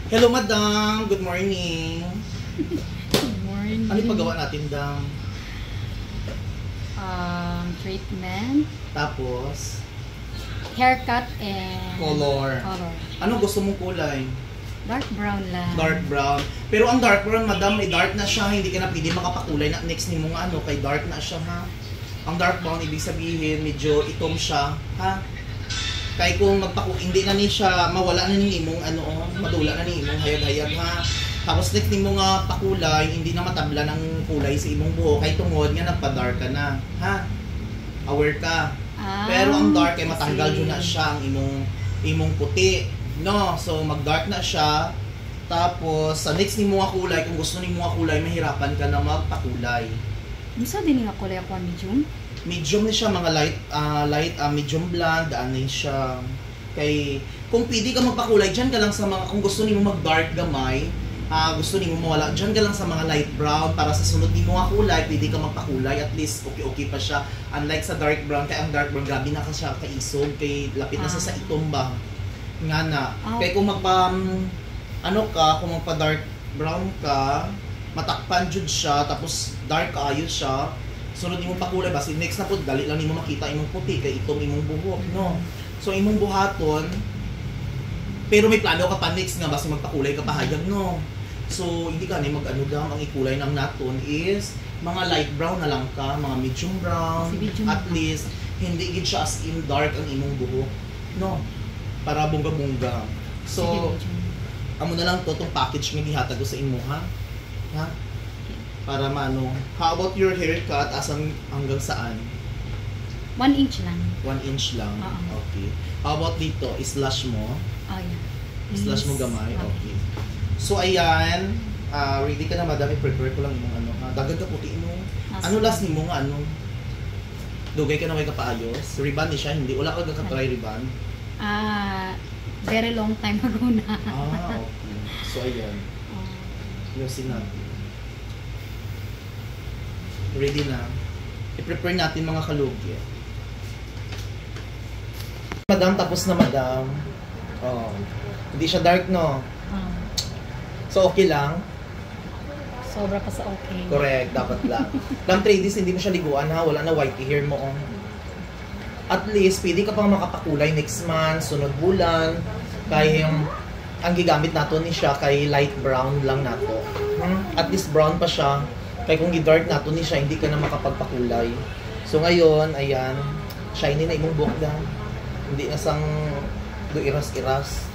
Hello, madam. Good morning. Good morning. Ano yung paggawa natin, dam? Treatment, Tapos, haircut, and color. Ano gusto mong kulay? Dark brown lang. Dark brown. Pero ang dark brown, madam, may dark na siya. Hindi ka na pwede makapakulay na next ni mo nga ano, kay dark na siya, ha? Ang dark brown, ibig sabihin, medyo itom siya, ha? Kaya kung hindi na ni siya, mawala na ni imong ano, madula na ni imong hayag-hayag, ha? Tapos next ni mo nga pakulay, hindi na matabla ng kulay sa imong buhok. Kaya tungod nga nagpa-dark ka na, ha? Aware ka. Pero ang dark ay matanggal dyan na siya ang imong puti. No, so mag-dark na siya. Tapos sa next ni mo nga kulay, kung gusto ni mo nga kulay, mahirapan ka na magpakulay. Gusto din nga kulay ako medium? Medium ni siya, mga medium blonde, ano siya. Kay kung pwede ka magpakulay, diyan ka lang sa mga, kung gusto niyo mag-dark gamay, gusto niyo mawala, diyan ka lang sa mga light brown para sa sunod ni mo nga kulay, pwede ka magpakulay, at least okay pa siya. Unlike sa dark brown, kaya ang dark brown grabe na ka siya kaisog, kay lapit na sa itom ba. Nga na. Kaya kung kung magpa-dark brown ka, matakpan jud siya, tapos dark ayos siya. Sunod imong pakulay basi next na pud dali lang nimo makita imong puti kay itong imong buhok, no. So imong buhaton, pero may plano ka pa next nga basi magpakulay ka pa hayag, no. So hindi ka ni mag-ano lang, ang ikulay ng naton is mga light brown na lang ka, mga medium brown, at least hindi gid siya as in dark ang imong buhok, no. Para bongga-bongga. So amo na lang to tong package nga gihatag ko sa imo, ha. Ha? Para maano. How about your haircut? Asang hanggang saan? 1 inch lang. 1 inch lang? Okay. How about dito? Slash mo? Oh, yeah. Slash mo gamay? Okay. So, ayan. Ready ka na, madami. Prepare ko lang yung ano. Dagad ka puti mo. Ano last ni mo nga? Ano? Dugay ka na may kapaayos? Ribbon ni siya? Hindi. Wala ka try ribbon? Very long time ago na. Okay. So, ayan. Yosin natin. Ready na. I-prepare natin mga kalugi. Madam, tapos na madam. Oh. Hindi siya dark, no? So, okay lang? Sobra pa sa okay. Correct, dapat lang. Lang 3 days, hindi mo siya liguan, ha? Wala na whitey hair mo. At least, pwede ka pang makapakulay next month, sunod bulan. Kaya yung ang gigamit nato ni siya kay light brown lang nato. At least brown pa siya. Kaya kung i-dark nato ni siya, hindi ka na makapagpakulay. So ngayon, ayan, shiny na imong buhok na. Hindi na sang iras-iras.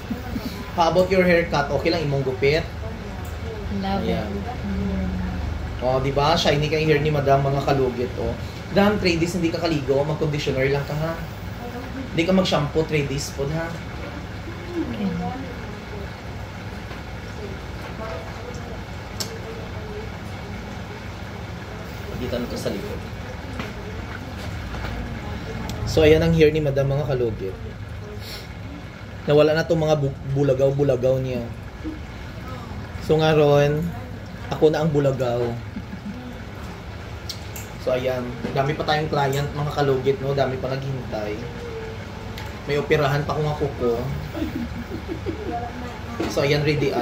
How about your haircut? Okay lang imong gupit? Love it. Oh, di ba? Shiny kay hair ni madam, mga kalugit, oh. Dam, 3 days hindi ka kaligo, mag-conditioner lang ka, ha? Hindi ka mag-shampoo 3 days po, ha? Okay. Dito na ito sa likod. So, ayan ang hair ni madam, mga kalugit. Nawala na itong mga bulagaw-bulagaw niya. So, nga ron, ako na ang bulagaw. So, ayan. Dami pa tayong client, mga kalugit, no? Dami pa naghintay. May operahan pa akong kuko. So, ayan, ready.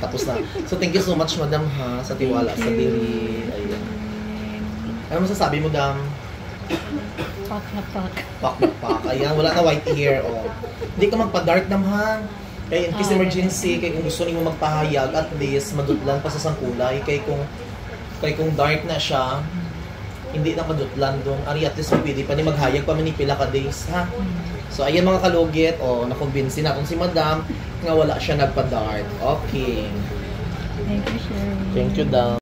Tapos na. So, thank you so much, madam, ha? Sa tiwala, sa dili. Ayan. Ano masasabi mo, dam? Pak na pak. Pak na pak. Ayan, wala na white hair, oh. Hindi ka magpa-dark, dam, ha? Kaya in case emergency, kaya kung gusto niyo magpahayag, at least, madutlan pa sa sangkulay. Kaya kung dark na siya, hindi na madutlan doon. Ari, at least, pwede pa ni maghayag pa manipila ka days, ha? So, ayan mga kalugit, nakumbinsin na kung si madam nga wala siya nagpa-dark. Okay. Thank you, Sherry. Thank you, dam.